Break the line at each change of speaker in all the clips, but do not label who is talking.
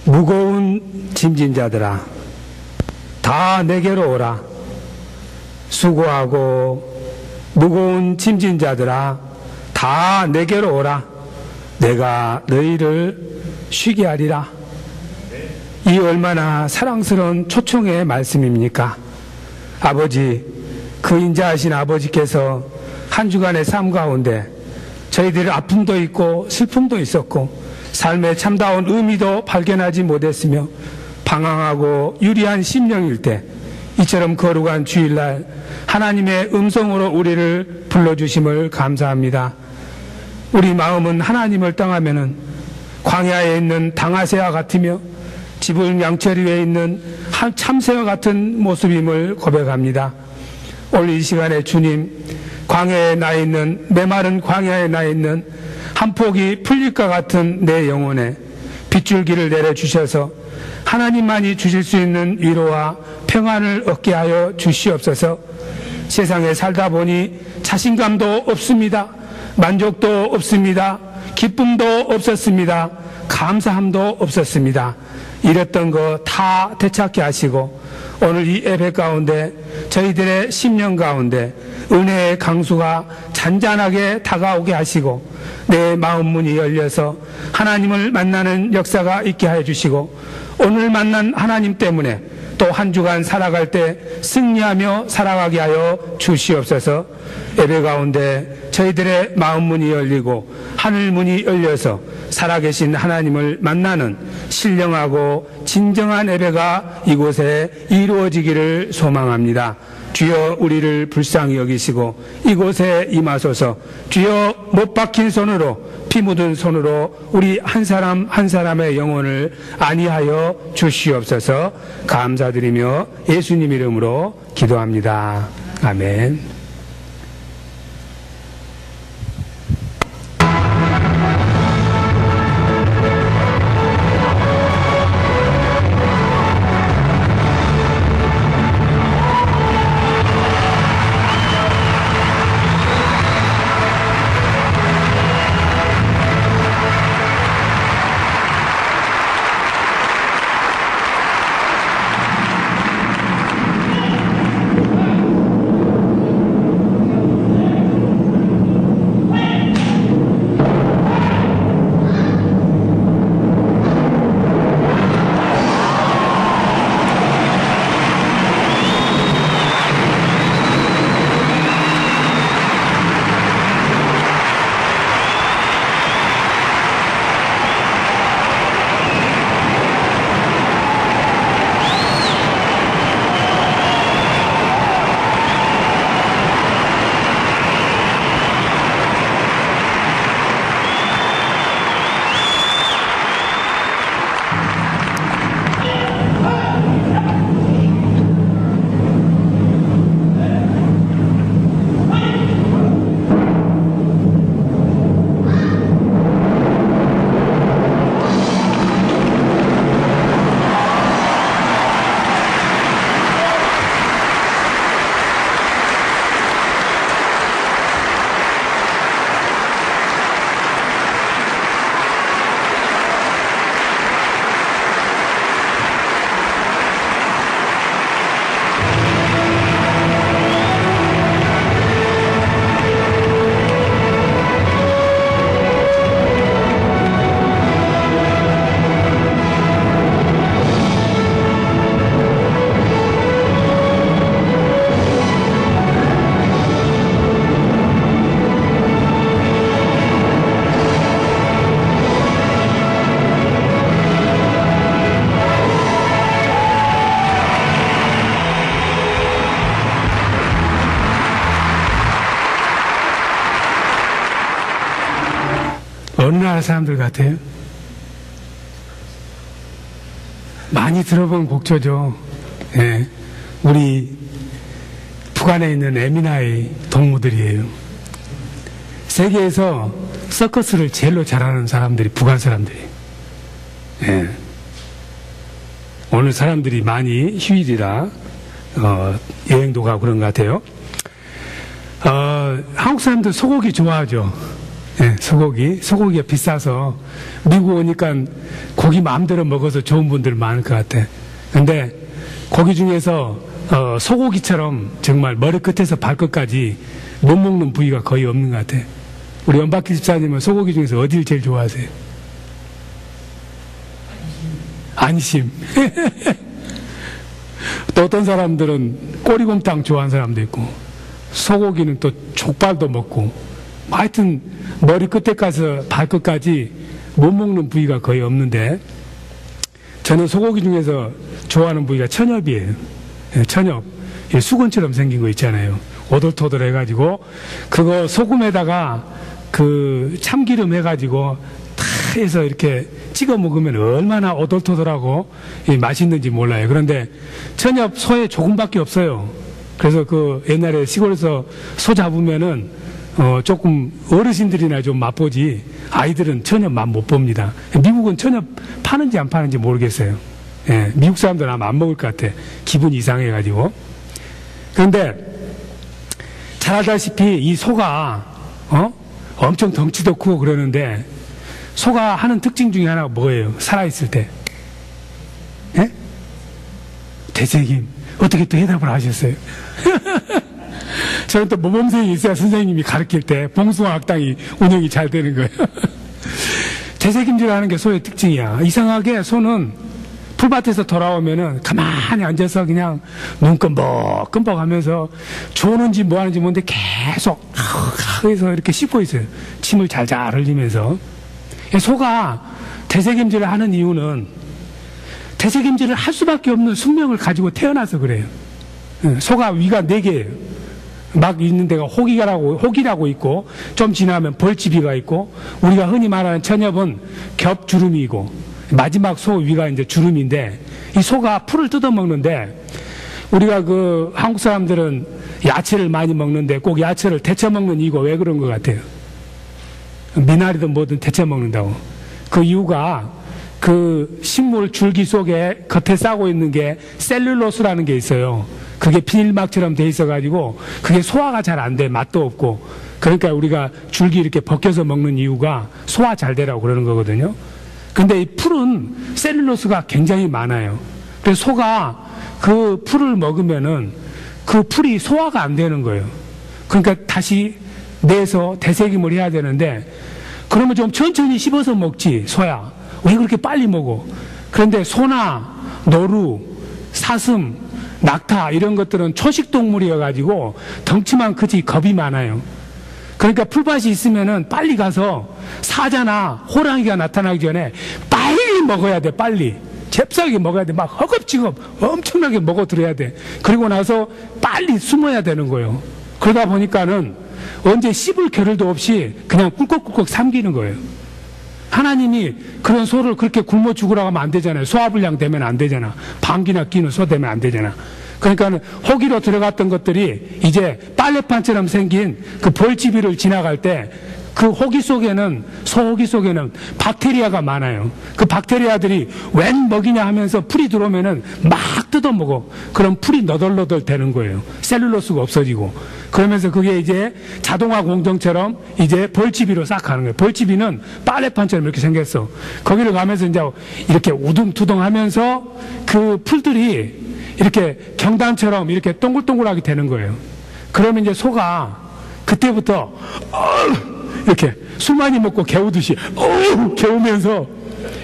무거운 짐진 자들아 다 내게로 오라. 수고하고 무거운 짐진 자들아 다 내게로 오라. 내가 너희를 쉬게 하리라. 이 얼마나 사랑스러운 초청의 말씀입니까? 아버지, 그 인자하신 아버지께서 한 주간의 삶 가운데 저희들의 아픔도 있고 슬픔도 있었고 삶의 참다운 의미도 발견하지 못했으며 방황하고 유리한 심령일 때 이처럼 거룩한 주일날 하나님의 음성으로 우리를 불러주심을 감사합니다. 우리 마음은 하나님을 떠나면은 광야에 있는 당아새와 같으며 지붕 양철 위에 있는 한 참새와 같은 모습임을 고백합니다. 오늘 이 시간에 주님, 광야에 나 있는, 메마른 광야에 나 있는 한 폭이 풀릴과 같은 내 영혼에 빗줄기를 내려주셔서 하나님만이 주실 수 있는 위로와 평안을 얻게 하여 주시옵소서. 세상에 살다 보니 자신감도 없습니다. 만족도 없습니다. 기쁨도 없었습니다. 감사함도 없었습니다. 이랬던 거 다 되찾게 하시고 오늘 이 예배 가운데 저희들의 심령 가운데 은혜의 강수가 잔잔하게 다가오게 하시고 내 마음 문이 열려서 하나님을 만나는 역사가 있게 하여 주시고 오늘 만난 하나님 때문에 또 한 주간 살아갈 때 승리하며 살아가게 하여 주시옵소서. 예배 가운데 저희들의 마음 문이 열리고 하늘 문이 열려서 살아계신 하나님을 만나는 신령하고 진정한 예배가 이곳에 이루어지기를 소망합니다. 주여 우리를 불쌍히 여기시고 이곳에 임하소서. 주여 못 박힌 손으로 피 묻은 손으로 우리 한 사람 한 사람의 영혼을 안위하여 주시옵소서. 감사드리며 예수님 이름으로 기도합니다. 아멘. 어느 나라 사람들 같아요? 많이 들어본 곡조죠. 예. 우리 북한에 있는 에미나이 동무들이에요. 세계에서 서커스를 제일로 잘하는 사람들이 북한 사람들이에요. 예. 오늘 사람들이 많이 휴일이라 여행도 가고 그런 것 같아요. 한국 사람들 소고기 좋아하죠. 예, 소고기가 비싸서 미국 오니까 고기 마음대로 먹어서 좋은 분들 많을 것 같아. 근데 고기 중에서 소고기처럼 정말 머리끝에서 발끝까지 못 먹는 부위가 거의 없는 것 같아. 우리 연박기 집사님은 소고기 중에서 어디를 제일 좋아하세요? 안심. 또 어떤 사람들은 꼬리곰탕 좋아하는 사람도 있고, 소고기는 또 족발도 먹고, 하여튼 머리 끝에 가서 발끝까지 못 먹는 부위가 거의 없는데, 저는 소고기 중에서 좋아하는 부위가 천엽이에요. 천엽. 수건처럼 생긴 거 있잖아요. 오돌토돌 해가지고, 그거 소금에다가 그 참기름 해가지고 다 해서 이렇게 찍어 먹으면 얼마나 오돌토돌하고 맛있는지 몰라요. 그런데 천엽 소에 조금밖에 없어요. 그래서 그 옛날에 시골에서 소 잡으면은 조금 어르신들이나 좀 맛보지 아이들은 천엽 맛 못 봅니다. 미국은 천엽 파는지 안 파는지 모르겠어요. 예, 미국 사람들은 아마 안 먹을 것 같아. 기분이 이상해가지고. 그런데 잘 알다시피 이 소가 엄청 덩치도 크고 그러는데 소가 하는 특징 중에 하나가 뭐예요? 살아있을 때. 예? 대책임. 어떻게 또 해답을 하셨어요? 저는 또 모범생이 있어야 선생님이 가르칠 때 봉숭아 학당이 운영이 잘 되는 거예요. 되새김질하는 게 소의 특징이야. 이상하게 소는 풀밭에서 돌아오면은 가만히 앉아서 그냥 눈 끔벅끔벅 하면서 조는지 뭐 하는지 모르는데 계속 해서 이렇게 씹고 있어요. 침을 잘잘 흘리면서. 소가 되새김질을 하는 이유는 되새김질을 할 수밖에 없는 숙명을 가지고 태어나서 그래요. 소가 위가 4개예요. 막 있는 데가 혹이라고 있고, 좀 지나면 벌집이가 있고, 우리가 흔히 말하는 천엽은 겹주름이고, 마지막 소 위가 이제 주름인데, 이 소가 풀을 뜯어먹는데, 우리가 그 한국 사람들은 야채를 많이 먹는데 꼭 야채를 데쳐 먹는 이유가 왜 그런 것 같아요? 미나리든 뭐든 데쳐 먹는다고. 그 이유가 그 식물 줄기 속에 겉에 싸고 있는 게 셀룰로스라는 게 있어요. 그게 비닐막처럼 돼 있어가지고 그게 소화가 잘 안 돼. 맛도 없고. 그러니까 우리가 줄기 이렇게 벗겨서 먹는 이유가 소화 잘 되라고 그러는 거거든요. 근데 이 풀은 셀룰로스가 굉장히 많아요. 그래서 소가 그 풀을 먹으면은 그 풀이 소화가 안 되는 거예요. 그러니까 다시 내서 되새김을 해야 되는데, 그러면 좀 천천히 씹어서 먹지, 소야. 왜 그렇게 빨리 먹어? 그런데 소나 노루, 사슴, 낙타 이런 것들은 초식동물이어가지고 덩치만 크지 겁이 많아요. 그러니까 풀밭이 있으면은 빨리 가서 사자나 호랑이가 나타나기 전에 빨리 먹어야 돼, 빨리. 잽싸게 먹어야 돼. 막 허겁지겁 엄청나게 먹어들어야 돼. 그리고 나서 빨리 숨어야 되는 거예요. 그러다 보니까는 언제 씹을 겨를도 없이 그냥 꿀꺽꿀꺽 삼키는 거예요. 하나님이 그런 소를 그렇게 굶어 죽으라고 하면 안 되잖아요. 소화불량 되면 안 되잖아. 방귀나 끼는 소 되면 안 되잖아. 그러니까 호기로 들어갔던 것들이 이제 빨래판처럼 생긴 그 벌집이를 지나갈 때 그 호기 속에는, 소호기 속에는 박테리아가 많아요. 그 박테리아들이 웬 먹이냐 하면서 풀이 들어오면은 막 뜯어먹어. 그럼 풀이 너덜너덜 되는 거예요. 셀룰로스가 없어지고. 그러면서 그게 이제 자동화 공정처럼 이제 벌집이로 싹 가는 거예요. 벌집이는 빨래판처럼 이렇게 생겼어. 거기를 가면서 이제 이렇게 우둥투둥 하면서 그 풀들이 이렇게 경단처럼 이렇게 동글동글하게 되는 거예요. 그러면 이제 소가 그때부터 이렇게 술 많이 먹고 개우듯이 개우면서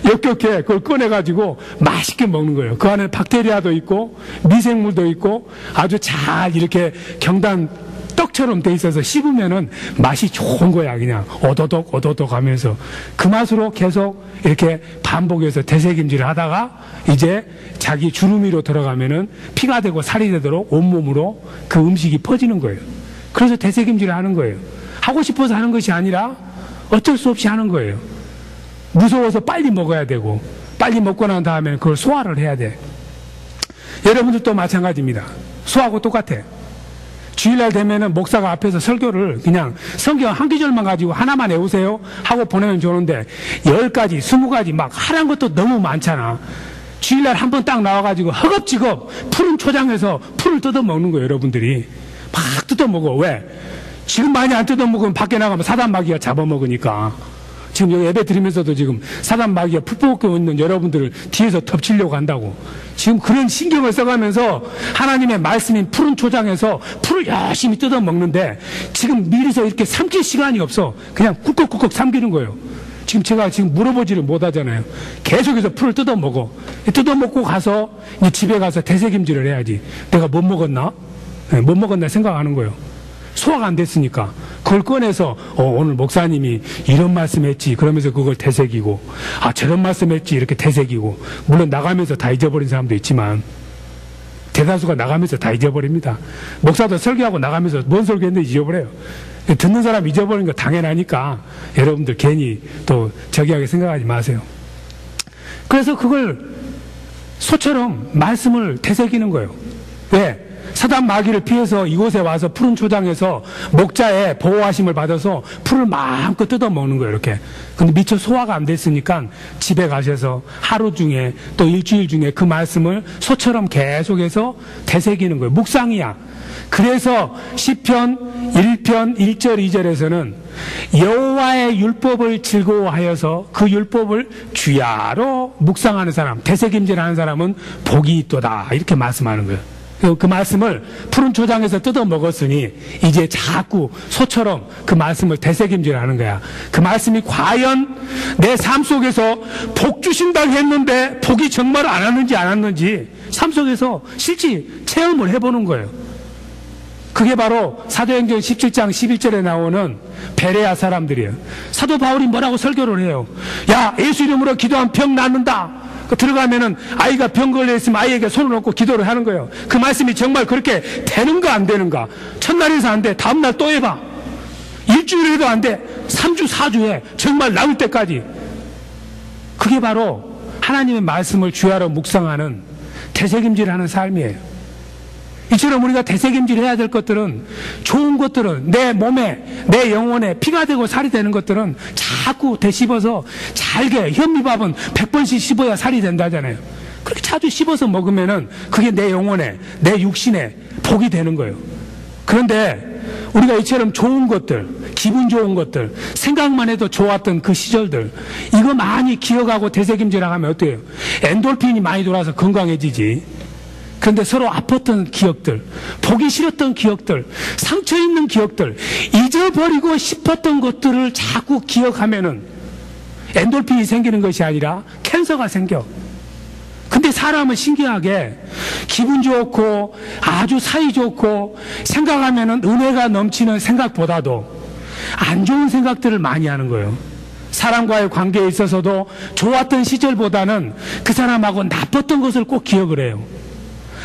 역겹게 그걸 꺼내가지고 맛있게 먹는 거예요. 그 안에 박테리아도 있고 미생물도 있고 아주 잘 이렇게 경단 떡처럼 돼 있어서 씹으면은 맛이 좋은 거야. 그냥 오도독 오도독 하면서 그 맛으로 계속 이렇게 반복해서 되새김질을 하다가 이제 자기 주름위로 들어가면은 피가 되고 살이 되도록 온몸으로 그 음식이 퍼지는 거예요. 그래서 되새김질을 하는 거예요. 하고 싶어서 하는 것이 아니라 어쩔 수 없이 하는 거예요. 무서워서 빨리 먹어야 되고, 빨리 먹고 난 다음에 그걸 소화를 해야 돼. 여러분들도 마찬가지입니다. 소하고 똑같아. 주일날 되면은 목사가 앞에서 설교를 그냥 성경 한 구절만 가지고 하나만 외우세요 하고 보내면 좋은데 10가지, 20가지 막 하라는 것도 너무 많잖아. 주일날 한 번 딱 나와가지고 허겁지겁 푸른 초장에서 풀을 뜯어먹는 거예요. 여러분들이 막 뜯어먹어. 왜? 지금 많이 안 뜯어먹으면 밖에 나가면 사단 마귀가 잡아먹으니까. 지금 여기 예배 드리면서도 지금 사단 마귀가 풀 뽑고 있는 여러분들을 뒤에서 덮치려고 한다고. 지금 그런 신경을 써가면서 하나님의 말씀인 푸른 초장에서 풀을 열심히 뜯어먹는데 지금 미리서 이렇게 삼킬 시간이 없어. 그냥 꿀꺽꿀꺽 삼키는 거예요. 지금 제가 지금 물어보지를 못하잖아요. 계속해서 풀을 뜯어먹어. 뜯어먹고 가서 이제 집에 가서 되새김질을 해야지. 내가 못 먹었나? 네, 못 먹었나 생각하는 거예요. 소화가 안 됐으니까 그걸 꺼내서 오늘 목사님이 이런 말씀했지 그러면서 그걸 되새기고 저런 말씀했지 이렇게 되새기고 물론 나가면서 다 잊어버린 사람도 있지만 대다수가 나가면서 다 잊어버립니다. 목사도 설교하고 나가면서 뭔 설교했는지 잊어버려요. 듣는 사람 잊어버리는 거 당연하니까 여러분들 괜히 또 저기하게 생각하지 마세요. 그래서 그걸 소처럼 말씀을 되새기는 거예요. 왜? 사단 마귀를 피해서 이곳에 와서 푸른 초장에서 목자의 보호하심을 받아서 풀을 마음껏 뜯어먹는 거예요, 이렇게. 근데 미처 소화가 안 됐으니까 집에 가셔서 하루 중에 또 일주일 중에 그 말씀을 소처럼 계속해서 되새기는 거예요. 묵상이야. 그래서 시편 1편 1절 2절에서는 여호와의 율법을 즐거워하여서 그 율법을 주야로 묵상하는 사람, 되새김질하는 사람은 복이 있도다. 이렇게 말씀하는 거예요. 그 말씀을 푸른 초장에서 뜯어 먹었으니 이제 자꾸 소처럼 그 말씀을 되새김질하는 거야. 그 말씀이 과연 내 삶 속에서 복 주신다고 했는데 복이 정말 안 왔는지 안 왔는지 삶 속에서 실제 체험을 해보는 거예요. 그게 바로 사도행전 17장 11절에 나오는 베레아 사람들이에요. 사도 바울이 뭐라고 설교를 해요. 야, 예수 이름으로 기도하면 병 낫는다. 들어가면은 아이가 병 걸려 있으면 아이에게 손을 얹고 기도를 하는 거예요. 그 말씀이 정말 그렇게 되는가 안 되는가? 첫날에서 안 돼. 다음날 또 해봐. 일주일에도 안 돼. 3주 4주에 정말 나올 때까지. 그게 바로 하나님의 말씀을 주야로 묵상하는 되새김질하는 삶이에요. 이처럼 우리가 되새김질 해야 될 것들은 좋은 것들은 내 몸에 내 영혼에 피가 되고 살이 되는 것들은 자꾸 되씹어서 잘게 현미밥은 100번씩 씹어야 살이 된다잖아요. 그렇게 자주 씹어서 먹으면은 그게 내 영혼에 내 육신에 복이 되는 거예요. 그런데 우리가 이처럼 좋은 것들, 기분 좋은 것들, 생각만 해도 좋았던 그 시절들 이거 많이 기억하고 되새김질하면 어때요? 엔돌핀이 많이 돌아서 건강해지지. 그런데 서로 아팠던 기억들, 보기 싫었던 기억들, 상처 있는 기억들, 잊어버리고 싶었던 것들을 자꾸 기억하면은 엔돌핀이 생기는 것이 아니라 캔서가 생겨. 근데 사람은 신기하게 기분 좋고 아주 사이 좋고 생각하면은 은혜가 넘치는 생각보다도 안 좋은 생각들을 많이 하는 거예요. 사람과의 관계에 있어서도 좋았던 시절보다는 그 사람하고 나빴던 것을 꼭 기억을 해요.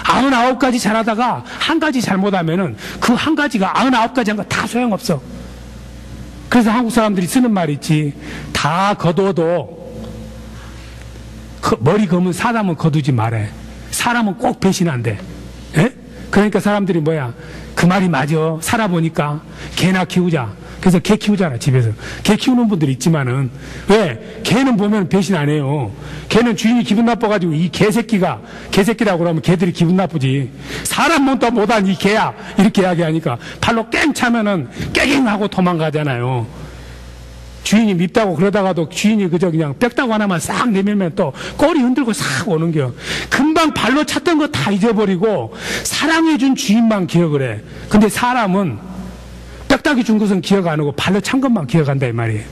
99가지 잘하다가 한 가지 잘못하면은 그 한 가지가 99가지 한 거 다 소용없어. 그래서 한국 사람들이 쓰는 말이 있지. 다 거둬도 머리 검은 사람은 거두지 말해. 사람은 꼭 배신한대. 에? 그러니까 사람들이 뭐야? 그 말이 맞아. 살아보니까 개나 키우자. 그래서 개 키우잖아, 집에서. 개 키우는 분들이 있지만은, 왜? 개는 보면 배신 안 해요. 개는 주인이 기분 나빠가지고 이 개새끼라고 그러면 개들이 기분 나쁘지. 사람 몸도 못한 이 개야. 이렇게 이야기하니까 발로 깽 차면은 깨갱하고 도망가잖아요. 주인이 밉다고 그러다가도 주인이 그냥 빽다고 하나만 싹 내밀면 또 꼬리 흔들고 싹 오는겨. 금방 발로 찼던 거 다 잊어버리고 사랑해준 주인만 기억을 해. 근데 사람은 빽딱이 준 것은 기억 안 하고 발로 찬 것만 기억한다 이 말이에요.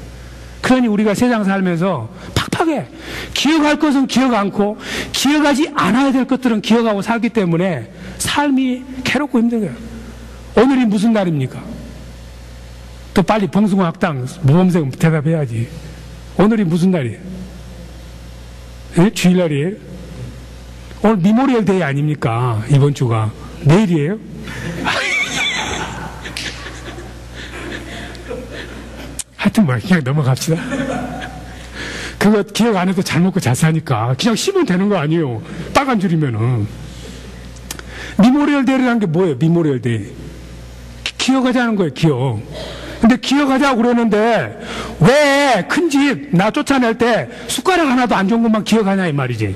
그러니 우리가 세상 살면서 팍팍해. 기억할 것은 기억 않고 기억하지 않아야 될 것들은 기억하고 살기 때문에 삶이 괴롭고 힘든 거예요. 오늘이 무슨 날입니까? 또 빨리 봉숭아학당 모범생 대답해야지. 오늘이 무슨 날이에요? 예? 주일날이에요? 오늘 미모리얼 데이 아닙니까? 이번 주가. 내일이에요? 하여튼 뭐 그냥 넘어갑시다. 그거 기억 안 해도 잘 먹고 잘 사니까 그냥 쉬면 되는 거 아니에요. 빨간 줄이면은. 미모리얼 데이라는 게 뭐예요? 미모리얼 데이. 기억하자는 거예요. 기억. 근데 기억하자고 그러는데 왜 큰 집 나 쫓아낼 때 숟가락 하나도 안 좋은 것만 기억하냐 이 말이지.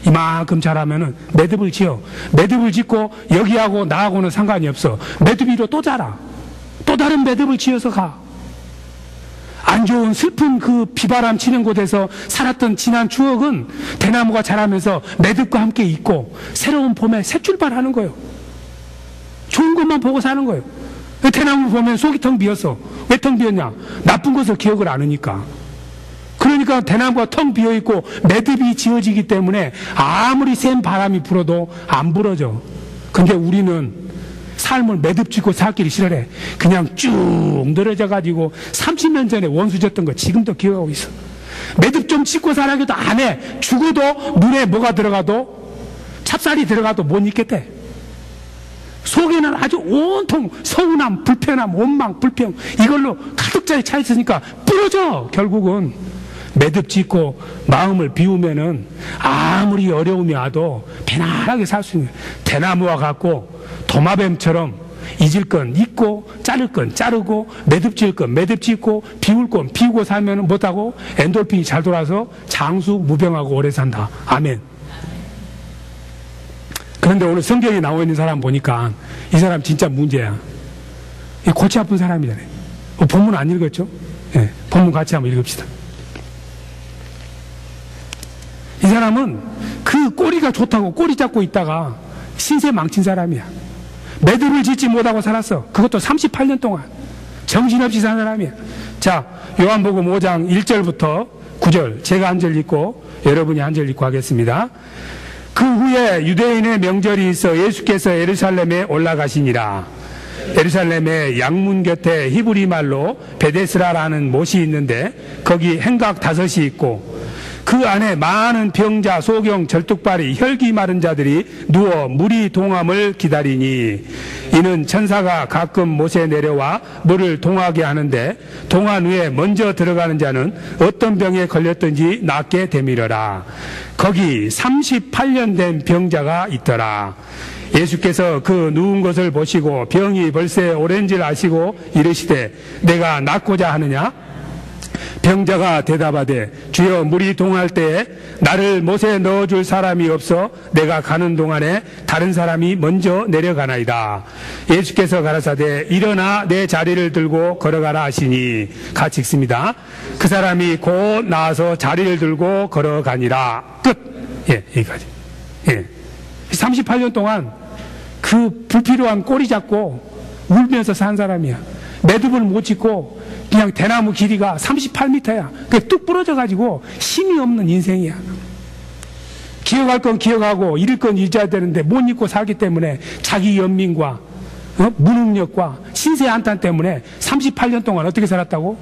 이만큼 자라면은 매듭을 지어. 매듭을 짓고 여기하고 나하고는 상관이 없어. 매듭 위로 또 자라. 또 다른 매듭을 지어서 가. 안 좋은 슬픈 그 비바람 치는 곳에서 살았던 지난 추억은 대나무가 자라면서 매듭과 함께 있고 새로운 봄에 새 출발하는 거예요. 좋은 것만 보고 사는 거예요. 대나무 보면 속이 텅 비었어. 왜 텅 비었냐? 나쁜 것을 기억을 안 하니까. 그러니까 대나무가 텅 비어있고 매듭이 지어지기 때문에 아무리 센 바람이 불어도 안 부러져. 근데 우리는 삶을 매듭 짓고 살기를 싫어해. 그냥 쭉 늘어져가지고 30년 전에 원수 졌던 거 지금도 기억하고 있어. 매듭 좀 짓고 살아기도 안 해. 죽어도 눈에 뭐가 들어가도 찹쌀이 들어가도 못 잊겠대. 속에는 아주 온통 서운함, 불편함, 원망, 불평 이걸로 가득 차 있으니까 부러져. 결국은 매듭 짓고 마음을 비우면은 아무리 어려움이 와도 편안하게 살 수 있는 대나무와 같고 도마뱀처럼 잊을 건 잊고 자를 건 자르고 매듭 지을 건 매듭 짓고 비울 건 비우고 살면은 못하고 엔돌핀이 잘 돌아서 장수 무병하고 오래 산다. 아멘. 그런데 오늘 성경에 나와 있는 사람 보니까 이 사람 진짜 문제야. 골치 아픈 사람이잖아요. 본문 안 읽었죠? 네, 본문 같이 한번 읽읍시다. 이 사람은 그 꼬리가 좋다고 꼬리 잡고 있다가 신세 망친 사람이야. 매듭을 짓지 못하고 살았어. 그것도 38년 동안 정신없이 산 사람이야. 자, 요한복음 5장 1절부터 9절 제가 한 절 읽고 여러분이 한 절 읽고 하겠습니다. 그 후에 유대인의 명절이 있어 예수께서 예루살렘에 올라가시니라. 예루살렘의 양문 곁에 히브리 말로 베데스라라는 못이 있는데 거기 행각 5이 있고 그 안에 많은 병자, 소경, 절뚝발이, 혈기 마른 자들이 누워 물이 동함을 기다리니 이는 천사가 가끔 못에 내려와 물을 동하게 하는데 동한 후에 먼저 들어가는 자는 어떤 병에 걸렸든지 낫게 되밀어라. 거기 38년 된 병자가 있더라. 예수께서 그 누운 것을 보시고 병이 벌써 오랜 줄 아시고 이르시되 내가 낫고자 하느냐? 병자가 대답하되 주여 물이 동할 때에 나를 못에 넣어줄 사람이 없어 내가 가는 동안에 다른 사람이 먼저 내려가나이다. 예수께서 가라사대 일어나 내 자리를 들고 걸어가라 하시니 같이 읽습니다. 그 사람이 곧 나와서 자리를 들고 걸어가니라. 끝. 예, 여기까지. 예. 38년 동안 그 불필요한 꼬리 잡고 울면서 산 사람이야. 매듭을 못 짓고 그냥 대나무 길이가 38m야. 그게 뚝 부러져가지고 힘이 없는 인생이야. 기억할 건 기억하고 잃을 건 잊어야 되는데 못 잊고 살기 때문에 자기 연민과 무능력과 신세 한탄 때문에 38년 동안 어떻게 살았다고?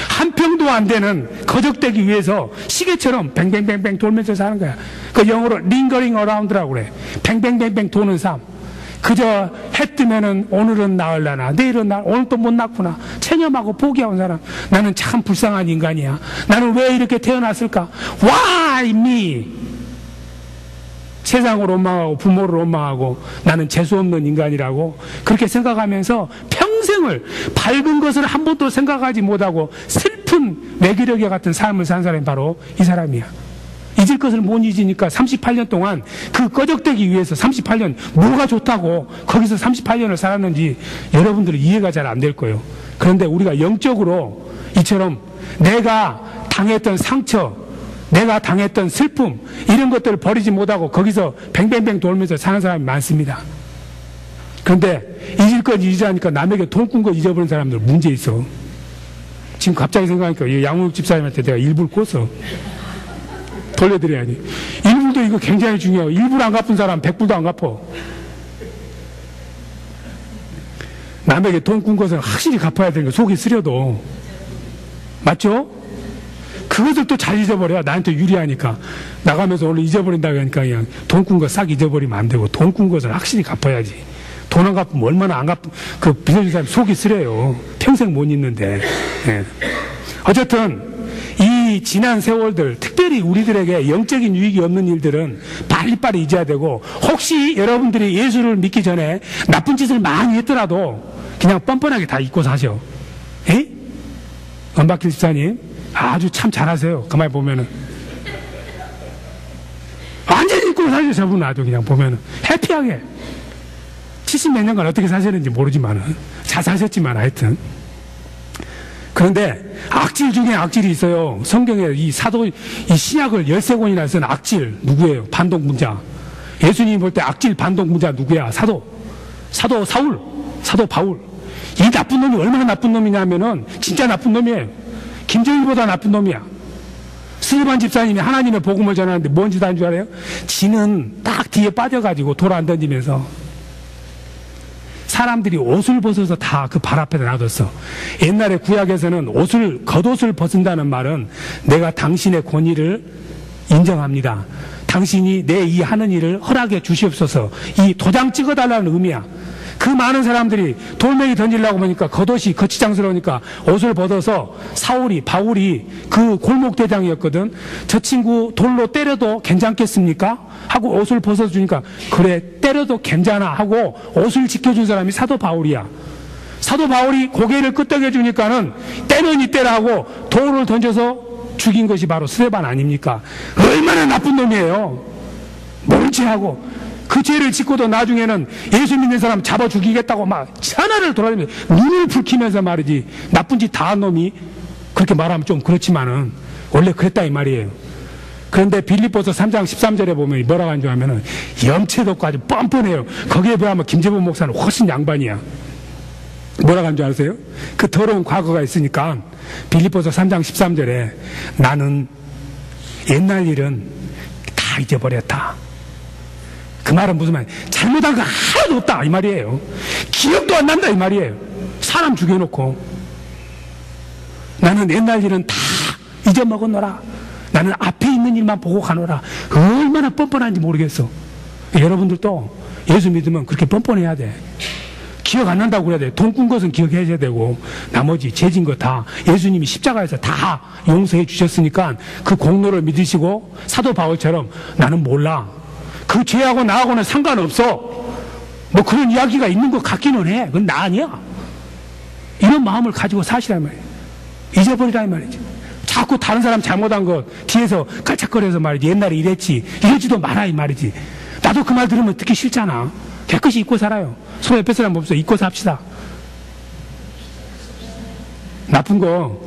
한 평도 안 되는 거적대기 위해서 시계처럼 뱅뱅뱅뱅 돌면서 사는 거야. 그 영어로 링거링 어라운드라고 그래. 뱅뱅뱅뱅 도는 삶. 그저 해 뜨면은 오늘은 나을라나 내일은 오늘 또 못 낳구나 체념하고 포기한 사람. 나는 참 불쌍한 인간이야. 나는 왜 이렇게 태어났을까? Why me? 세상을 원망하고 부모를 원망하고 나는 재수없는 인간이라고 그렇게 생각하면서 평생을 밝은 것을 한 번도 생각하지 못하고 슬픈 외기력에 같은 삶을 산 사람이 바로 이 사람이야. 잊을 것을 못 잊으니까 38년 동안 그 꺼적대기 위해서 38년 뭐가 좋다고 거기서 38년을 살았는지 여러분들은 이해가 잘 안 될 거예요. 그런데 우리가 영적으로 이처럼 내가 당했던 상처, 내가 당했던 슬픔 이런 것들을 버리지 못하고 거기서 뱅뱅뱅 돌면서 사는 사람이 많습니다. 그런데 잊을 것 잊으자니까 남에게 돈 꾼 거 잊어버린 사람들 문제 있어. 지금 갑자기 생각하니까 이 양욱 집사님한테 내가 일부를 꿨어. 돌려드려야지. 일불도 이거 굉장히 중요해요. 일불 안 갚은 사람 100불도 안 갚어. 남에게 돈 꾼 것은 확실히 갚아야 되는 거 속이 쓰려도. 맞죠? 그것을 또 잘 잊어버려. 나한테 유리하니까. 나가면서 오늘 잊어버린다고 하니까 그냥 돈 꾼 거 싹 잊어버리면 안 되고 돈 꾼 것을 확실히 갚아야지. 돈 안 갚으면 얼마나 안 갚으면 그 빚어준 사람 속이 쓰려요. 평생 못 잊는데. 네. 어쨌든 이 지난 세월들 특별히 우리들에게 영적인 유익이 없는 일들은 빨리빨리 잊어야 되고 혹시 여러분들이 예수를 믿기 전에 나쁜 짓을 많이 했더라도 그냥 뻔뻔하게 다 잊고 사셔. 에? 은박길 집사님 아주 참 잘하세요. 가만히 보면은 완전히 입고 사죠, 저분은 아주 그냥 보면은. 해피하게. 70몇 년간 어떻게 사셨는지 모르지만은. 잘 사셨지만 하여튼. 그런데 악질 중에 악질이 있어요. 성경에 이 사도, 이 신약을 13권이나 쓴 악질 누구예요? 반동문자. 예수님이 볼 때 악질 반동문자 누구야? 사도 사울, 사도 바울. 이 나쁜 놈이 얼마나 나쁜 놈이냐면은 진짜 나쁜 놈이에요. 김정일보다 나쁜 놈이야. 스테반 집사님이 하나님의 복음을 전하는데 뭔 짓 하는 줄 알아요? 지는 딱 뒤에 빠져가지고 돌 안 던지면서 사람들이 옷을 벗어서 다 그 발 앞에 놔뒀어. 옛날에 구약에서는 겉옷을 벗은다는 말은 내가 당신의 권위를 인정합니다. 당신이 내 이 하는 일을 허락해 주시옵소서. 이 도장 찍어달라는 의미야. 그 많은 사람들이 돌멩이 던지려고 보니까 겉옷이 거치장스러우니까 옷을 벗어서 바울이 그 골목대장이었거든. 저 친구 돌로 때려도 괜찮겠습니까? 하고 옷을 벗어주니까 그래 때려도 괜찮아 하고 옷을 지켜준 사람이 사도 바울이야. 사도 바울이 고개를 끄덕여 주니까는 때려니 때라 하고 돌을 던져서 죽인 것이 바로 스데반 아닙니까? 얼마나 나쁜 놈이에요. 뭔 죄하고 그 죄를 짓고도 나중에는 예수 믿는 사람 잡아 죽이겠다고 막 천하를 돌아다니면서 눈을 붉히면서 말이지. 나쁜 짓 다 한 놈이 그렇게 말하면 좀 그렇지만은 원래 그랬다 이 말이에요. 그런데 빌립보서 3장 13절에 보면 뭐라고 하는 줄 아면은 염치도 없고 아주 뻔뻔해요. 거기에 비하면 김재범 목사는 훨씬 양반이야. 뭐라고 하는 줄 아세요? 그 더러운 과거가 있으니까 빌립보서 3장 13절에 나는 옛날 일은 다 잊어버렸다. 그 말은 무슨 말이에요? 잘못한 거 하나도 없다 이 말이에요. 기억도 안 난다 이 말이에요. 사람 죽여놓고 나는 옛날 일은 다 잊어먹었노라. 나는 앞에 있는 일만 보고 가노라. 얼마나 뻔뻔한지 모르겠어. 여러분들도 예수 믿으면 그렇게 뻔뻔해야 돼. 기억 안 난다고 그래야 돼. 돈 꾼 것은 기억해야 되고 나머지 죄진 거 다 예수님이 십자가에서 다 용서해 주셨으니까 그 공로를 믿으시고 사도 바울처럼 나는 몰라. 그 죄하고 나하고는 상관없어. 뭐 그런 이야기가 있는 것 같기는 해. 그건 나 아니야. 이런 마음을 가지고 사시란 말이에요. 잊어버리란 말이지. 자꾸 다른 사람 잘못한 거 뒤에서 깔짝거려서 말이지. 옛날에 이러지도 마라 이 말이지. 나도 그 말 들으면 듣기 싫잖아. 깨끗이 잊고 살아요. 서로 옆에 사람 없어. 잊고 삽시다. 나쁜 거.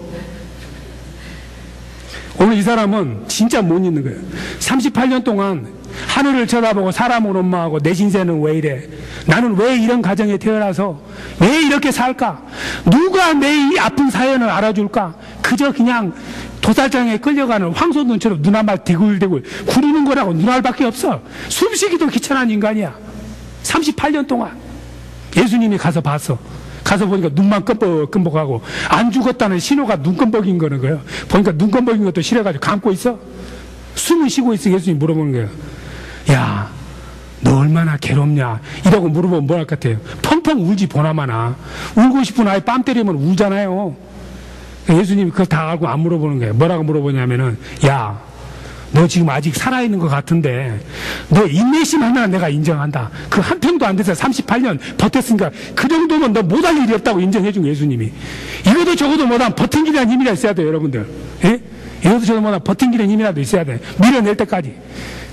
오늘 이 사람은 진짜 못 잊는 거예요. 38년 동안 하늘을 쳐다보고 사람을 원망하고 내 신세는 왜 이래? 나는 왜 이런 가정에 태어나서 왜 이렇게 살까? 누가 내 이 아픈 사연을 알아줄까? 그저 그냥 도살장에 끌려가는 황소눈처럼 눈알만 대굴대굴 구르는 거라고 눈알밖에 없어. 숨쉬기도 귀찮은 인간이야. 38년 동안 예수님이 가서 봤어. 가서 보니까 눈만 끔뻑끔뻑하고 안 죽었다는 신호가 눈끔뻑인 거는 거예요. 보니까 눈끔뻑인 것도 싫어가지고 감고 있어. 숨을 쉬고 있어. 예수님이 물어보는 거예요. 야, 너 얼마나 괴롭냐? 이라고 물어보면 뭐 할 것 같아요? 펑펑 울지 보나마나. 울고 싶은 아이 뺨 때리면 울잖아요. 예수님이 그걸 다 알고 안 물어보는 거예요. 뭐라고 물어보냐면은 야, 너 지금 아직 살아있는 것 같은데 너 인내심 하나 내가 인정한다. 그 한 평도 안 돼서 38년 버텼으니까 그 정도면 너 못할 일이 없다고 인정해준 예수님이. 이것도 저것도 못하면 버팅기라는 힘이라 있어야 돼요, 여러분들. 예? 이것도 저것도 못하면 버팅기라는 힘이라도 있어야 돼. 밀어낼 때까지.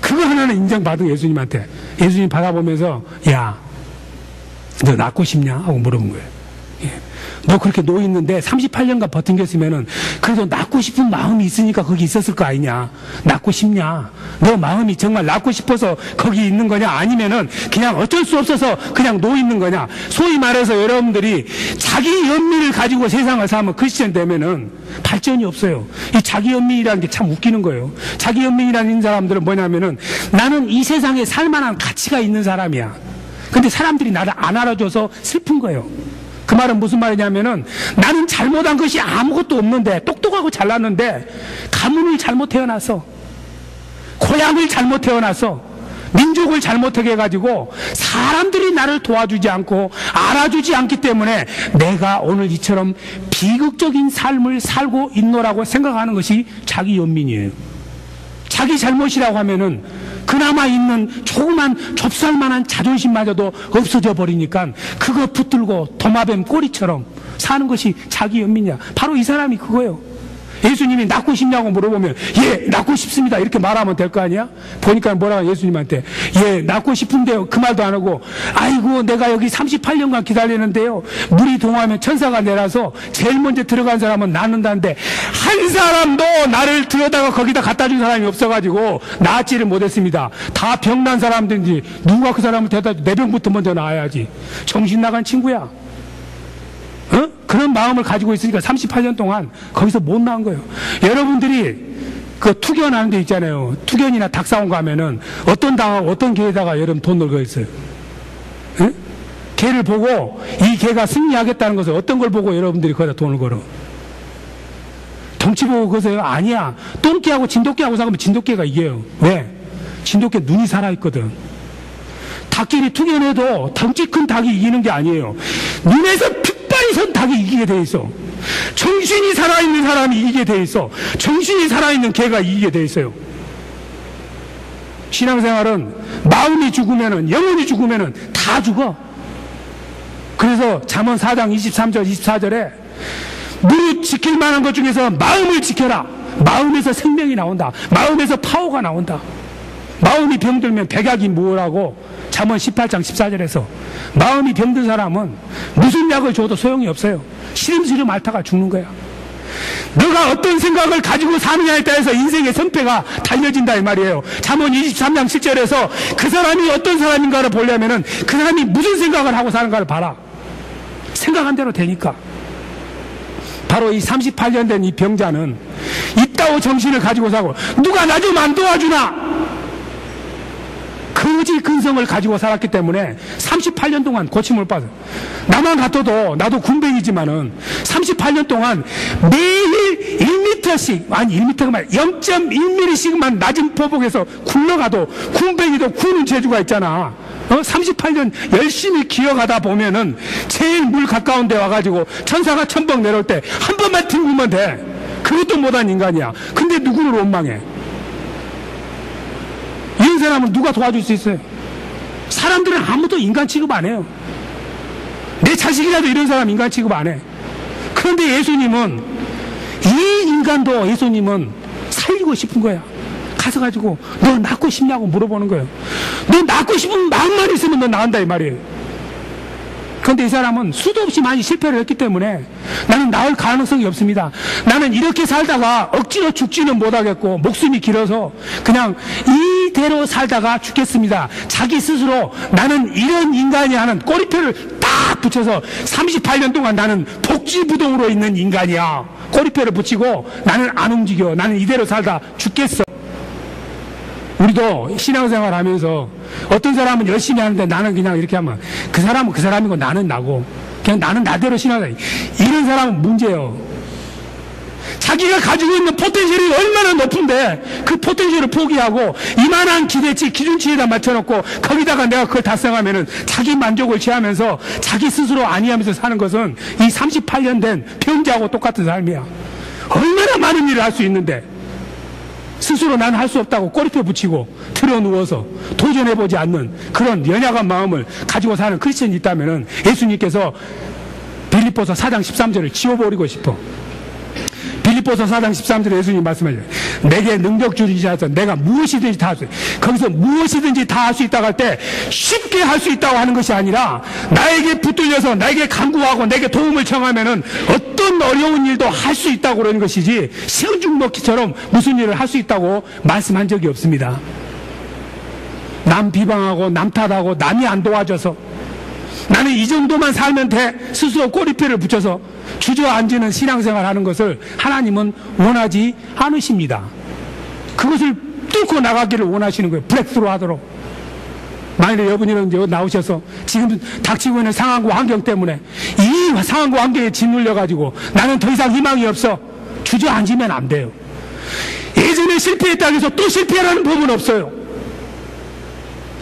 그거 하나는 인정받은 예수님한테. 예수님 받아보면서 야, 너 낫고 싶냐? 하고 물어본 거예요. 예. 너 그렇게 놓여있는데 38년간 버틴겼으면은 그래도 낫고 싶은 마음이 있으니까 거기 있었을 거 아니냐? 낫고 싶냐? 너 마음이 정말 낫고 싶어서 거기 있는 거냐? 아니면은 그냥 어쩔 수 없어서 그냥 놓여있는 거냐? 소위 말해서 여러분들이 자기 연민을 가지고 세상을 살면 그 시점 되면은 발전이 없어요. 이 자기 연민이라는 게 참 웃기는 거예요. 자기 연민이라는 사람들은 뭐냐면은 나는 이 세상에 살만한 가치가 있는 사람이야. 근데 사람들이 나를 안 알아줘서 슬픈 거예요. 그 말은 무슨 말이냐면은 나는 잘못한 것이 아무것도 없는데 똑똑하고 잘났는데 가문을 잘못 태어났어. 고향을 잘못 태어났어. 민족을 잘못하게 해가지고 사람들이 나를 도와주지 않고 알아주지 않기 때문에 내가 오늘 이처럼 비극적인 삶을 살고 있노라고 생각하는 것이 자기 연민이에요. 자기 잘못이라고 하면은 그나마 있는 조그만 좁쌀만한 자존심마저도 없어져 버리니까 그거 붙들고 도마뱀 꼬리처럼 사는 것이 자기 연민이야. 바로 이 사람이 그거예요. 예수님이 낳고 싶냐고 물어보면 예, 낳고 싶습니다 이렇게 말하면 될 거 아니야? 보니까 뭐라고 예수님한테 예, 낳고 싶은데요. 그 말도 안 하고 아이고 내가 여기 38년간 기다리는데요. 물이 동하면 천사가 내려서 제일 먼저 들어간 사람은 낳는다는데 한 사람도 나를 들여다가 거기다 갖다 준 사람이 없어가지고 낳지를 못했습니다. 다 병난 사람들인지 누가 그 사람을 데려다 내 병부터 먼저 낳아야지. 정신 나간 친구야. 그런 마음을 가지고 있으니까 38년 동안 거기서 못 나온 거예요. 여러분들이 그 투견하는 데 있잖아요. 투견이나 닭사원 가면은 어떤 개에다가 여러분 돈 넣고 있어요. 개를 보고 이 개가 승리하겠다는 것을 어떤 걸 보고 여러분들이 거기다 돈을 걸어? 덩치 보고 그러세요? 아니야. 똥개하고 진돗개하고 싸우면 진돗개가 이겨요. 왜? 진돗개 눈이 살아있거든. 닭끼리 투견해도 덩치 큰 닭이 이기는 게 아니에요. 눈에서 핏발이 선 닭이 이기게 돼 있어. 정신이 살아있는 사람이 이기게 돼 있어. 정신이 살아있는 개가 이기게 돼 있어요. 신앙생활은 마음이 죽으면은, 영혼이 죽으면은 다 죽어. 그래서 잠언 4장 23절 24절에 무릇 지킬 만한 것 중에서 마음을 지켜라. 마음에서 생명이 나온다. 마음에서 파워가 나온다. 마음이 병들면 백약이 뭐라고 잠언 18장 14절에서 마음이 병든 사람은 무슨 약을 줘도 소용이 없어요. 시름시름 앓다가 죽는 거야. 너가 어떤 생각을 가지고 사느냐에 따라서 인생의 성패가 달려진다 이 말이에요. 잠언 23장 7절에서 그 사람이 어떤 사람인가를 보려면은 그 사람이 무슨 생각을 하고 사는가를 봐라. 생각한 대로 되니까. 바로 이 38년 된 이 병자는 이따오 정신을 가지고 사고 누가 나 좀 안 도와주나? 거지 근성을 가지고 살았기 때문에 38년 동안 고침을 받아. 나만 같아도 나도 군뱅이지만은 38년 동안 매일 1m씩 아니 1m가 말 0.1mm씩만 낮은 포복에서 굴러가도 군뱅이도 구는 재주가 있잖아. 38년 열심히 기어가다 보면은 제일 물 가까운 데 와가지고 천사가 천벅 내려올 때 한 번만 튕기면 돼. 그것도 못한 인간이야. 근데 누구를 원망해? 이런 사람은 누가 도와줄 수 있어요? 사람들은 아무도 인간 취급 안 해요. 내 자식이라도 이런 사람 인간 취급 안 해. 그런데 예수님은 이 인간도 예수님은 살리고 싶은 거야. 가서 가지고 너 낳고 싶냐고 물어보는 거예요. 너 낳고 싶은 마음만 있으면 너 낳는다 이 말이에요. 그런데 이 사람은 수도 없이 많이 실패를 했기 때문에 나는 나을 가능성이 없습니다. 나는 이렇게 살다가 억지로 죽지는 못하겠고 목숨이 길어서 그냥 이대로 살다가 죽겠습니다. 자기 스스로 나는 이런 인간이 하는 꼬리표를 딱 붙여서 38년 동안 나는 복지부동으로 있는 인간이야. 꼬리표를 붙이고 나는 안 움직여. 나는 이대로 살다 죽겠어. 우리도 신앙생활 하면서 어떤 사람은 열심히 하는데 나는 그냥 이렇게 하면 그 사람은 그 사람이고 나는 나고 그냥 나는 나대로 신앙생활. 이런 사람은 문제예요. 자기가 가지고 있는 포텐셜이 얼마나 높은데 그 포텐셜을 포기하고 이만한 기대치 기준치에다 맞춰놓고 거기다가 내가 그걸 달성하면은 자기 만족을 취하면서 자기 스스로 아니하면서 사는 것은 이 38년 된 병자하고 똑같은 삶이야. 얼마나 많은 일을 할 수 있는데 스스로 난 할 수 없다고 꼬리표 붙이고 틀어 누워서 도전해보지 않는 그런 연약한 마음을 가지고 사는 크리스천이 있다면 예수님께서 빌립보서 4장 13절을 지워버리고 싶어. 빌립보서 4장 13절에 예수님 말씀하셔요. 내게 능력 주시셔서 내가 무엇이든지 다 할 수 있다. 거기서 무엇이든지 다 할 수 있다고 할 때 쉽게 할 수 있다고 하는 것이 아니라 나에게 붙들려서 나에게 간구하고 내게 도움을 청하면은 어떤 어려운 일도 할 수 있다고 그러는 것이지 시흥죽 먹기처럼 무슨 일을 할 수 있다고 말씀한 적이 없습니다. 남 비방하고 남 탓하고 남이 안 도와줘서 나는 이 정도만 살면 돼 스스로 꼬리표를 붙여서 주저앉는 신앙생활 하는 것을 하나님은 원하지 않으십니다. 그것을 뚫고 나가기를 원하시는 거예요. 브렉스루 하도록. 만일에 여러분이 이제 나오셔서 지금 닥치고 있는 상황과 환경 때문에 이 상황과 환경에 짓눌려가지고 나는 더 이상 희망이 없어 주저앉으면 안 돼요. 예전에 실패했다고 해서 또 실패하라는 법은 없어요.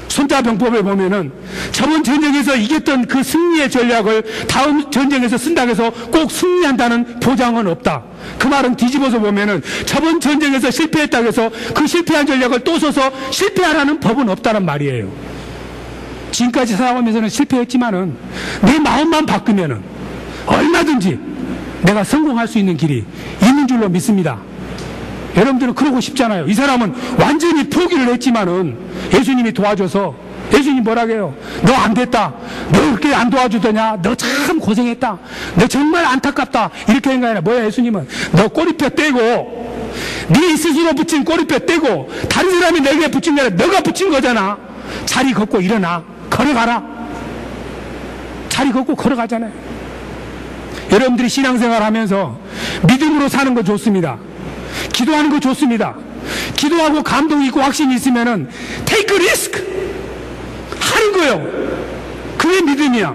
손자병법에 보면은 저번 전쟁에서 이겼던 그 승리의 전략을 다음 전쟁에서 쓴다고 해서 꼭 승리한다는 보장은 없다. 그 말은 뒤집어서 보면은 저번 전쟁에서 실패했다고 해서 그 실패한 전략을 또 써서 실패하라는 법은 없다는 말이에요. 지금까지 살아가면서는 실패했지만은 내 마음만 바꾸면은 얼마든지 내가 성공할 수 있는 길이 있는 줄로 믿습니다. 여러분들은 그러고 싶잖아요. 이 사람은 완전히 포기를 했지만은 예수님이 도와줘서, 예수님 뭐라고 해요? 너 안 됐다. 너 그렇게 안 도와주더냐? 너 참 고생했다. 너 정말 안타깝다. 이렇게 한 거 아니라 뭐야, 예수님은? 너 꼬리뼈 떼고, 네 스스로 붙인 꼬리뼈 떼고, 다른 사람이 내게 붙인 게 아니라 너가 붙인 거잖아. 자리 걷고 일어나. 걸어가라. 자리 걷고 걸어가잖아요. 여러분들이 신앙생활 하면서 믿음으로 사는 거 좋습니다. 기도하는 거 좋습니다. 기도하고 감동이 있고 확신이 있으면은 take a risk 하는 거예요. 그게 믿음이야.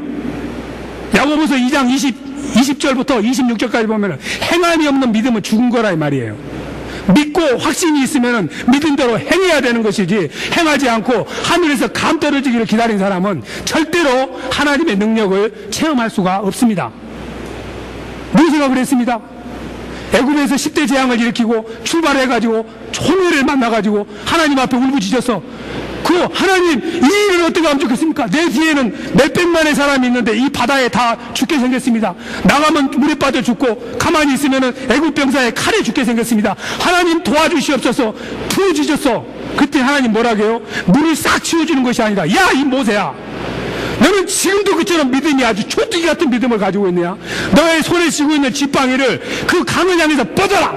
야고보서 2장 20절부터 26절까지 보면은 행함이 없는 믿음은 죽은 거라 이 말이에요. 믿고 확신이 있으면은 믿음대로 행해야 되는 것이지, 행하지 않고 하늘에서 감 떨어지기를 기다린 사람은 절대로 하나님의 능력을 체험할 수가 없습니다. 모세가 그랬습니다. 애굽에서 10대 재앙을 일으키고 출발해가지고 총회를 만나가지고 하나님 앞에 울부짖었어. 그 하나님, 이 일을 어떻게 하면 좋겠습니까? 내 뒤에는 몇백만의 사람이 있는데 이 바다에 다 죽게 생겼습니다. 나가면 물에 빠져 죽고 가만히 있으면은 애굽 병사의 칼에 죽게 생겼습니다. 하나님 도와주시옵소서. 부르짖었어. 그때 하나님 뭐라고 해요? 물을 싹 치워주는 것이 아니라, 야 이 모세야, 너는 지금도 그처럼 믿음이 아주 초뚜기 같은 믿음을 가지고 있느냐? 너의 손에 쥐고 있는 지팡이를 그 강을 향해서 뻗어라.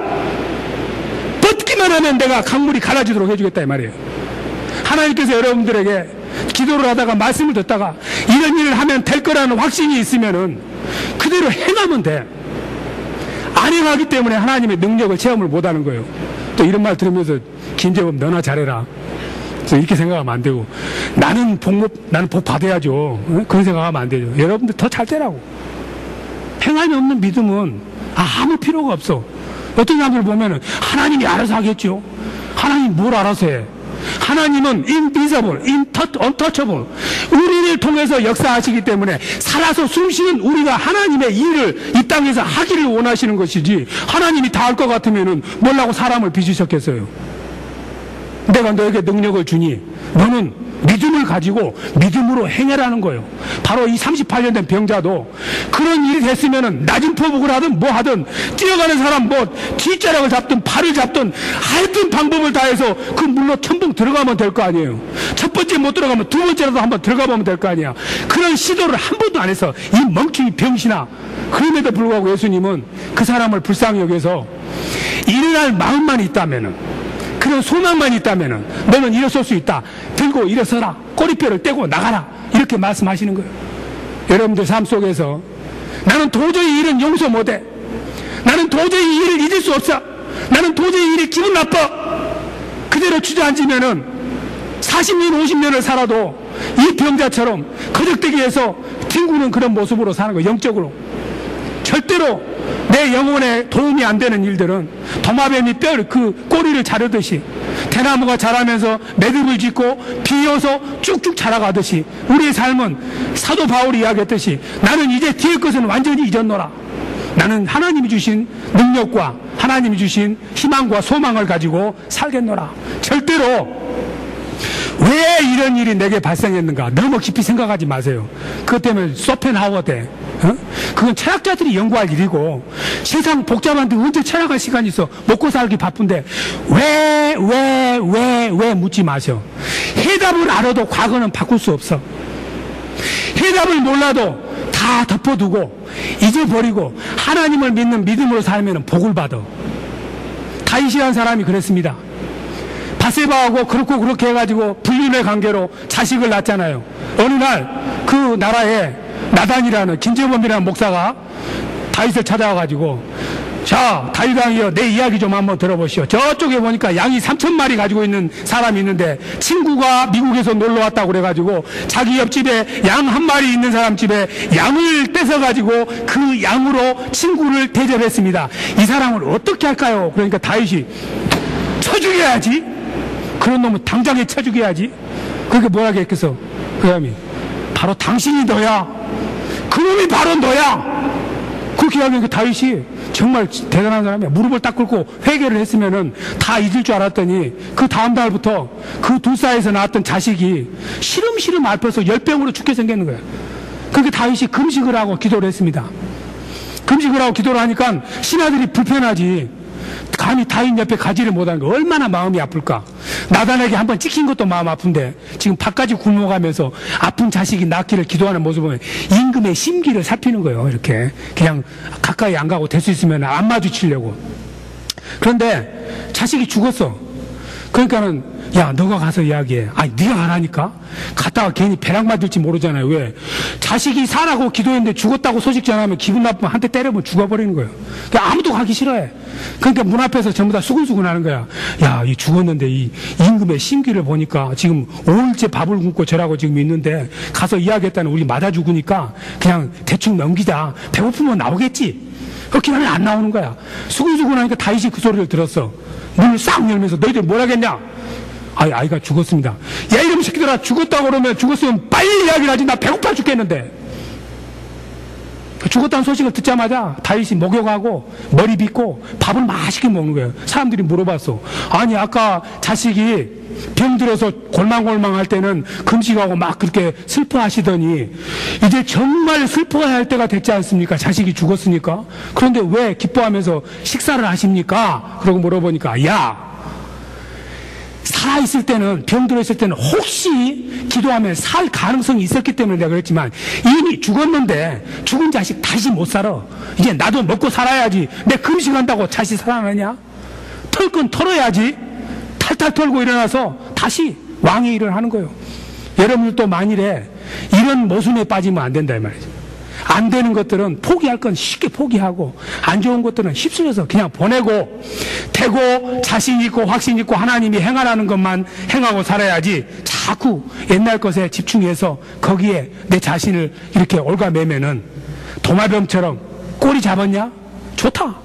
뻗기만 하면 내가 강물이 갈라지도록 해주겠다 이 말이에요. 하나님께서 여러분들에게 기도를 하다가 말씀을 듣다가 이런 일을 하면 될 거라는 확신이 있으면은 그대로 행하면 돼. 안 행하기 때문에 하나님의 능력을 체험을 못하는 거예요. 또 이런 말 들으면서 김재범 너나 잘해라. 그래서 이렇게 생각하면 안 되고, 나는 복 받아야죠. 그런 생각하면 안 되죠. 여러분들 더 잘 되라고. 행함이 없는 믿음은 아무 필요가 없어. 어떤 사람들 보면은 하나님이 알아서 하겠죠. 하나님 뭘 알아서 해? 하나님은 invisible, untouchable. 우리를 통해서 역사하시기 때문에 살아서 숨쉬는 우리가 하나님의 일을 이 땅에서 하기를 원하시는 것이지, 하나님이 다 할 것 같으면은 뭐라고 사람을 빚으셨겠어요? 내가 너에게 능력을 주니 너는 믿음을 가지고 믿음으로 행해라는 거예요. 바로 이 38년 된 병자도 그런 일이 됐으면은 낮은 포복을 하든 뭐 하든, 뛰어가는 사람 뭐 뒷자락을 잡든 팔을 잡든 하여튼 방법을 다해서 그 물로 첨벙 들어가면 될 거 아니에요. 첫 번째 못 들어가면 두 번째라도 한번 들어가 보면 될 거 아니야. 그런 시도를 한 번도 안 해서 이 멍청이 병신아. 그럼에도 불구하고 예수님은 그 사람을 불쌍히 여겨서 일어날 마음만 있다면은, 그런 소망만 있다면은 너는 일어설 수 있다. 들고 일어서라. 꼬리뼈를 떼고 나가라. 이렇게 말씀하시는 거예요. 여러분들 삶 속에서 나는 도저히 이 일은 용서 못해. 나는 도저히 이 일을 잊을 수 없어. 나는 도저히 이 일이 기분 나빠. 그대로 주저앉으면은 40년 50년을 살아도 이 병자처럼 거적대기에서 뒹구는 그런 모습으로 사는 거예요. 영적으로. 절대로 내 영혼에 도움이 안 되는 일들은 도마뱀이 그 꼬리를 자르듯이, 대나무가 자라면서 매듭을 짓고 비어서 쭉쭉 자라가듯이 우리의 삶은 사도 바울이 이야기했듯이 나는 이제 뒤의 것은 완전히 잊었노라. 나는 하나님이 주신 능력과 하나님이 주신 희망과 소망을 가지고 살겠노라. 절대로 왜 이런 일이 내게 발생했는가 너무 깊이 생각하지 마세요. 그것 때문에 소펜하워 돼. 그건 철학자들이 연구할 일이고, 세상 복잡한데 언제 철학할 시간이 있어. 먹고 살기 바쁜데 왜 묻지 마셔. 해답을 알아도 과거는 바꿀 수 없어. 해답을 몰라도 다 덮어두고 잊어버리고 하나님을 믿는 믿음으로 살면 복을 받아. 다윗이라는 사람이 그랬습니다. 바세바하고 그렇게 해가지고 불륜의 관계로 자식을 낳았잖아요. 어느 날 그 나라에 나단이라는, 김재범이라는 목사가 다윗을 찾아와가지고, 자 다윗 왕이여 내 이야기 좀 한번 들어보시오. 저쪽에 보니까 양이 3,000마리 가지고 있는 사람이 있는데 친구가 미국에서 놀러 왔다고 그래가지고 자기 옆집에 양 한 마리 있는 사람 집에 양을 뺏어가지고 그 양으로 친구를 대접했습니다. 이 사람을 어떻게 할까요? 그러니까 다윗이 쳐 죽여야지. 그런 놈은 당장에 쳐 죽여야지. 그렇게 뭐라고 했겠어? 그 사람이 바로 당신이 너야. 그놈이 바로 너야. 그렇게 하면 그 다윗이 정말 대단한 사람이야. 무릎을 딱 꿇고 회개를 했으면은 다 잊을 줄 알았더니 그 다음 달부터 그 두 쌍에서 낳았던 자식이 시름시름 앓혀서 열병으로 죽게 생겼는 거야. 그렇게 다윗이 금식을 하고 기도를 했습니다. 금식을 하고 기도를 하니까 신하들이 불편하지. 감히 다인 옆에 가지를 못하는 거 얼마나 마음이 아플까. 나단에게 한번 찍힌 것도 마음 아픈데 지금 밥까지 굶어가면서 아픈 자식이 낳기를 기도하는 모습을 보면 임금의 심기를 살피는 거예요. 이렇게 그냥 가까이 안 가고 될 수 있으면 안 마주치려고. 그런데 자식이 죽었어. 그러니까는 야 너가 가서 이야기해. 아니 네가 가라니까. 갔다가 괜히 배락 맞을지 모르잖아요. 왜? 자식이 살아고 기도했는데 죽었다고 소식 전하면 기분 나쁘면 한 대 때려면 죽어버리는 거예요. 그러니까 아무도 가기 싫어해. 그러니까 문 앞에서 전부 다 수근수근 하는 거야. 야 이 죽었는데 이 임금의 심기를 보니까 지금 5일째 밥을 굶고 저라고 지금 있는데 가서 이야기했다는 우리 맞아 죽으니까 그냥 대충 넘기자. 배고프면 나오겠지. 그렇게 하면 안 나오는 거야. 수근수근 하니까 다윗이 그 소리를 들었어. 문을 싹 열면서 너희들 뭘 하겠냐? 아이가 죽었습니다. 야 이놈 새끼들아, 죽었다고 그러면 죽었으면 빨리 이야기를 하지. 나 배고파 죽겠는데. 죽었다는 소식을 듣자마자 다윗이 목욕하고 머리 빗고 밥을 맛있게 먹는 거예요. 사람들이 물어봤어. 아니 아까 자식이 병들어서 골망골망 할 때는 금식하고 막 그렇게 슬퍼하시더니 이제 정말 슬퍼해야 할 때가 됐지 않습니까? 자식이 죽었으니까. 그런데 왜 기뻐하면서 식사를 하십니까? 그러고 물어보니까 야 살아있을 때는, 병들어있을 때는 혹시 기도하면 살 가능성이 있었기 때문에 내가 그랬지만 이미 죽었는데 죽은 자식 다시 못 살아. 이제 나도 먹고 살아야지. 내 금식한다고 자식 살아나냐? 털 건 털어야지. 탈탈 털고 일어나서 다시 왕의 일을 하는 거예요. 여러분들도 만일에 이런 모순에 빠지면 안 된다 이 말이죠. 안 되는 것들은 포기할 건 쉽게 포기하고 안 좋은 것들은 휩쓸려서 그냥 보내고 되고 자신 있고 확신 있고 하나님이 행하라는 것만 행하고 살아야지 자꾸 옛날 것에 집중해서 거기에 내 자신을 이렇게 올가매면은 도마뱀처럼 꼬리 잡았냐? 좋다.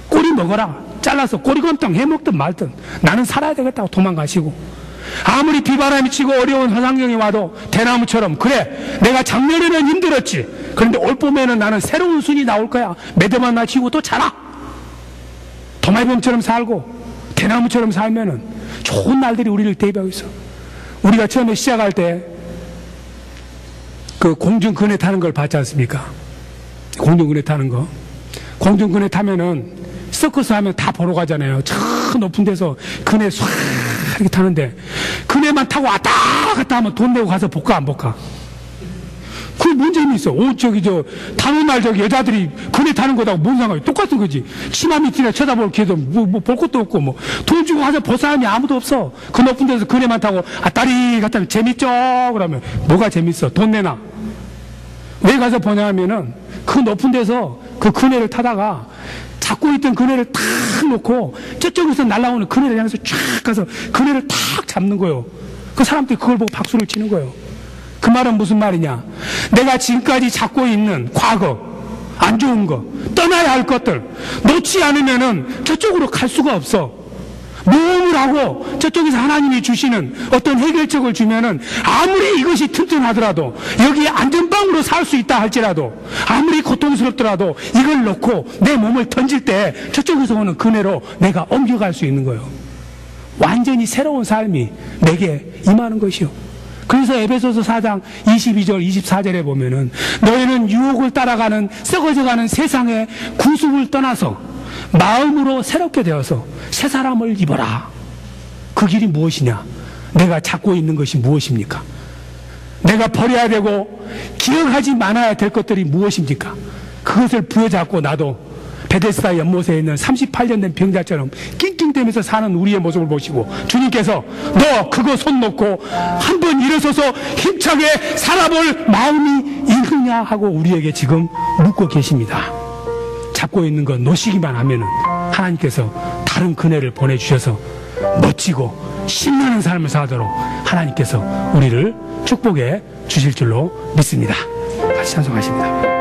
꼬리 먹어라. 잘라서 꼬리곰탕 해먹든 말든 나는 살아야 되겠다고 도망가시고, 아무리 비바람이 치고 어려운 환경이 와도 대나무처럼 그래 내가 작년에는 힘들었지. 그런데 올 봄에는 나는 새로운 순이 나올 거야. 매대만 맞추고 또 자라. 도마뱀처럼 살고 대나무처럼 살면은 좋은 날들이 우리를 대비하고 있어. 우리가 처음에 시작할 때 그 공중그네 타는 걸 봤지 않습니까? 공중그네 타는 거. 공중그네 타면은 서커스 하면 다 보러 가잖아요. 저 높은 데서 그네 쏴 이렇게 타는데 그네만 타고 왔다 갔다 하면 돈 내고 가서 볼까 안 볼까? 그게 뭔 재미있어? 단오날 여자들이 그네 타는 거다고 뭔 상관이? 똑같은 거지. 치마 밑이나 쳐다볼 기회도 볼 것도 없고 돈 주고 가서 볼 사람이 아무도 없어. 그 높은 데서 그네만 타고 아따리 갔다 하면 재밌죠? 그러면 뭐가 재밌어? 돈 내나? 왜 가서 보냐 하면은 그 높은 데서 그 그네를 타다가 잡고 있던 그네를 탁 놓고 저쪽에서 날아오는 그네를 향해서 쫙 가서 그네를 탁 잡는 거예요. 그 사람들이 그걸 보고 박수를 치는 거예요. 그 말은 무슨 말이냐? 내가 지금까지 잡고 있는 과거, 안 좋은 거, 떠나야 할 것들 놓지 않으면은 저쪽으로 갈 수가 없어. 모험을 하고 저쪽에서 하나님이 주시는 어떤 해결책을 주면은 아무리 이것이 튼튼하더라도 여기에 안전방으로 살 수 있다 할지라도 아무리 고통스럽더라도 이걸 놓고 내 몸을 던질 때 저쪽에서 오는 그네로 내가 옮겨갈 수 있는 거예요. 완전히 새로운 삶이 내게 임하는 것이요. 그래서 에베소서 4장 22절 24절에 보면은 너희는 유혹을 따라가는 썩어져가는 세상의 구습을 떠나서 마음으로 새롭게 되어서 새 사람을 입어라. 그 길이 무엇이냐? 내가 잡고 있는 것이 무엇입니까? 내가 버려야 되고 기억하지 말아야 될 것들이 무엇입니까? 그것을 부여잡고 나도 베데스다 연못에 있는 38년 된 병자처럼 낑낑대면서 사는 우리의 모습을 보시고 주님께서 너 그거 손 놓고 한번 일어서서 힘차게 살아볼 마음이 있느냐 하고 우리에게 지금 묻고 계십니다. 잡고 있는 거 놓으시기만 하면은 하나님께서 다른 그네를 보내주셔서 멋지고 신나는 삶을 살도록 하나님께서 우리를 축복해 주실 줄로 믿습니다. 같이 찬송하십니다.